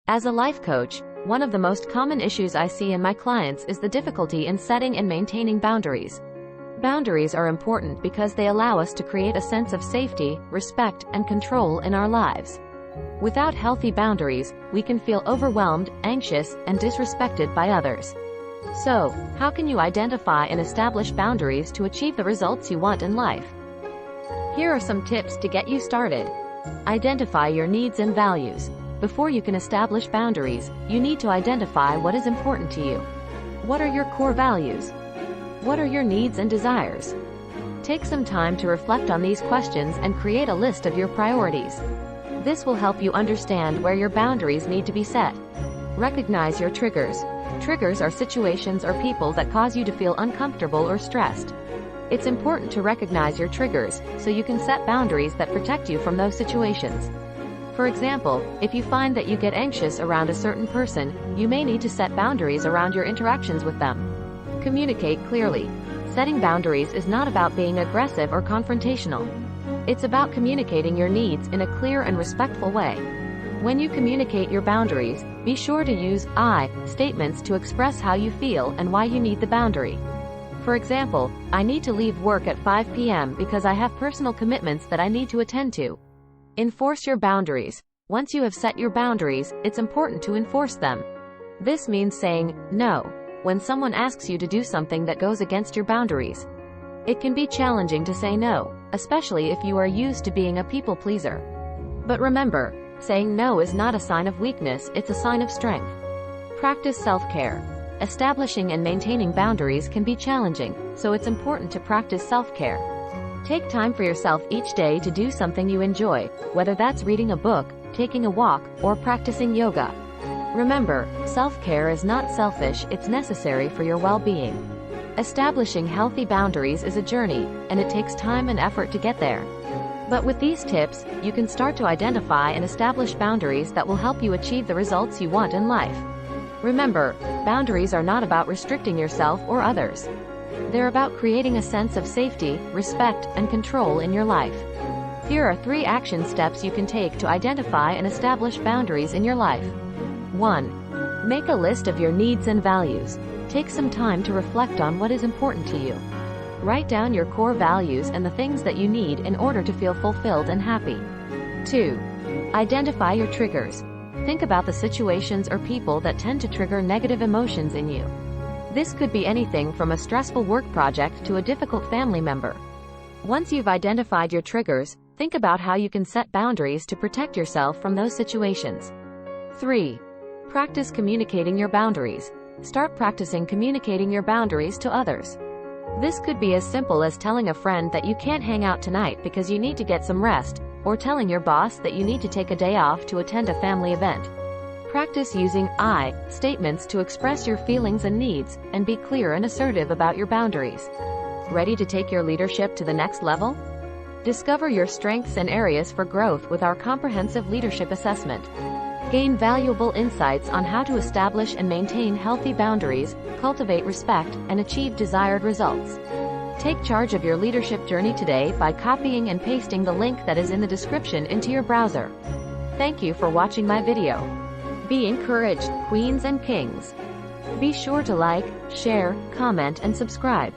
As a life coach, one of the most common issues I see in my clients is the difficulty in setting and maintaining boundaries. Boundaries are important because they allow us to create a sense of safety, respect, and control in our lives. Without healthy boundaries, we can feel overwhelmed, anxious, and disrespected by others. So, how can you identify and establish boundaries to achieve the results you want in life? Here are some tips to get you started. Identify your needs and values. Before you can establish boundaries, you need to identify what is important to you. What are your core values? What are your needs and desires? Take some time to reflect on these questions and create a list of your priorities. This will help you understand where your boundaries need to be set. Recognize your triggers. Triggers are situations or people that cause you to feel uncomfortable or stressed. It's important to recognize your triggers so you can set boundaries that protect you from those situations. For example, if you find that you get anxious around a certain person, you may need to set boundaries around your interactions with them. Communicate clearly. Setting boundaries is not about being aggressive or confrontational. It's about communicating your needs in a clear and respectful way. When you communicate your boundaries, be sure to use I statements to express how you feel and why you need the boundary. For example, I need to leave work at 5 p.m. because I have personal commitments that I need to attend to. Enforce your boundaries. Once you have set your boundaries, it's important to enforce them. This means saying no when someone asks you to do something that goes against your boundaries. It can be challenging to say no, especially if you are used to being a people pleaser. But remember, saying no is not a sign of weakness, it's a sign of strength. Practice self-care. Establishing and maintaining boundaries can be challenging, so it's important to practice self-care. Take time for yourself each day to do something you enjoy, whether that's reading a book, taking a walk, or practicing yoga. Remember, self-care is not selfish, it's necessary for your well-being. Establishing healthy boundaries is a journey, and it takes time and effort to get there. But with these tips, you can start to identify and establish boundaries that will help you achieve the results you want in life. Remember, boundaries are not about restricting yourself or others. They're about creating a sense of safety, respect, and control in your life. Here are 3 action steps you can take to identify and establish boundaries in your life. 1. Make a list of your needs and values. Take some time to reflect on what is important to you. Write down your core values and the things that you need in order to feel fulfilled and happy. 2. Identify your triggers. Think about the situations or people that tend to trigger negative emotions in you. This could be anything from a stressful work project to a difficult family member. Once you've identified your triggers, think about how you can set boundaries to protect yourself from those situations. 3. Practice communicating your boundaries. Start practicing communicating your boundaries to others. This could be as simple as telling a friend that you can't hang out tonight because you need to get some rest, or telling your boss that you need to take a day off to attend a family event. Practice using I statements to express your feelings and needs, and be clear and assertive about your boundaries. Ready to take your leadership to the next level? Discover your strengths and areas for growth with our comprehensive leadership assessment. Gain valuable insights on how to establish and maintain healthy boundaries, cultivate respect, and achieve desired results. Take charge of your leadership journey today by copying and pasting the link that is in the description into your browser. Thank you for watching my video. Be encouraged, queens and kings. Be sure to like, share, comment, and subscribe.